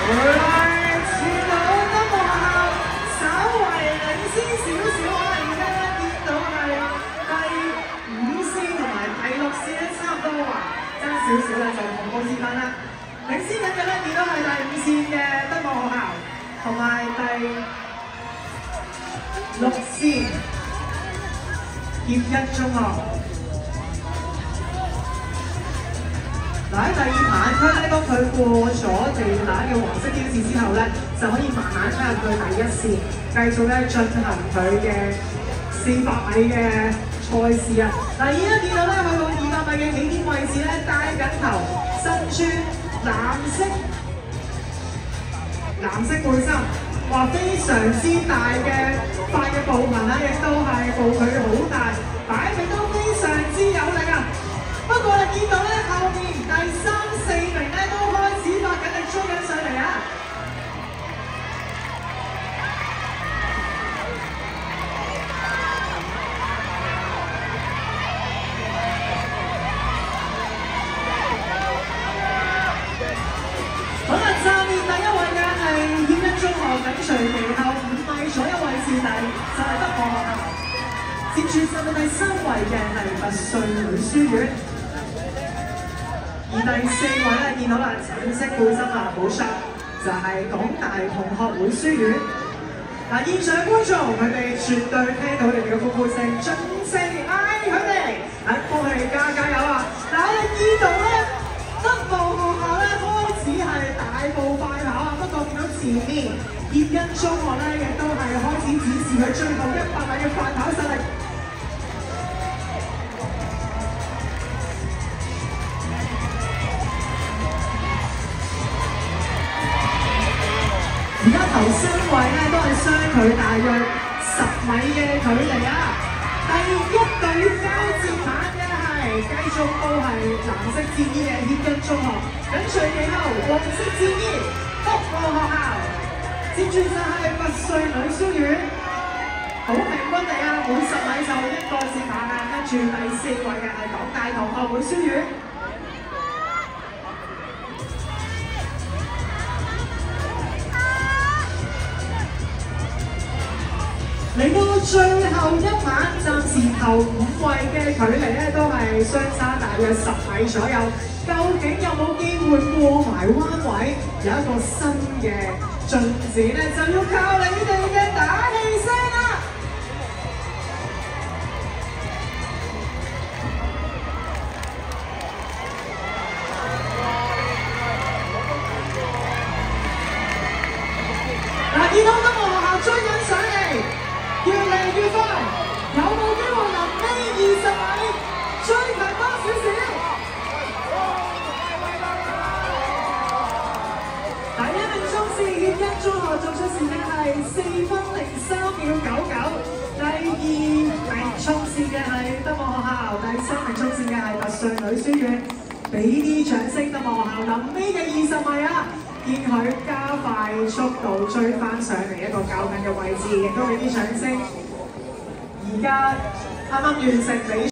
回來前路音樂學校稍為領先少少啦，而家見到係第5線同埋第6線咧，差唔多話爭少少啦，就同步時間啦。領先緊嘅咧，見到係第5線嘅德望學校同埋第6線協一中學。嗱喺第2排區咧，當佢過咗地帶嘅黃色標誌之後咧，就可以慢慢加入去第1線，繼續咧進行佢嘅400米嘅賽事啊！嗱，而家見到咧，去到200米嘅起點位置咧，帶緊頭，身穿藍色背心，話非常之大嘅快嘅步頻啦，亦都係步距好大，擺明都非常之有力啊！不過你見到咧，後面第3、4名咧都開始發緊力追緊上嚟啊！好啦，暫年第1位嘅係協一中學，緊隨其後5米左右位置就係德望學校，接住就係第3位嘅係拔萃女書院。而第4位咧，見到啦，橙色背心啊，冇錯，就係港大同學會書院。嗱，現場觀眾佢哋絕對聽到你哋嘅歡呼聲，盡聲嗌佢哋，幫佢哋加油啊！嗱，我哋見到咧，德望學校咧開始係大步快跑啊，不過見到前面協一中學咧，亦都係開始展示佢最後100米嘅快跑實力。而家頭3位咧都係相距大約10米嘅距離啊！第1隊交接棒嘅係繼續都係藍色戰衣嘅協一中學，緊隨其後黃色戰衣德望學校，接住就係拔萃女書院，好平均地啊，每10米就1個接棒啊！跟住第4位嘅係港大同學會書院。嚟到最後一晚，暫時頭5位嘅距離咧都係相差大約10米左右。究竟有冇機會過埋彎位，有一個新嘅進展咧，就要靠你哋嘅打氣聲啦！嗱，見到德望學校追緊上嚟。越嚟越快，有冇機會臨尾20米追近多少少？第1名衝線協一中學做出時間係4分03秒99，第2名衝線嘅係德望學校，第3名衝線嘅係拔萃女書院。俾啲掌聲德望學校臨尾嘅20米啊！見佢加快速度追翻上嚟一個較近嘅位置，亦都俾啲掌聲。而家啱啱完成比賽。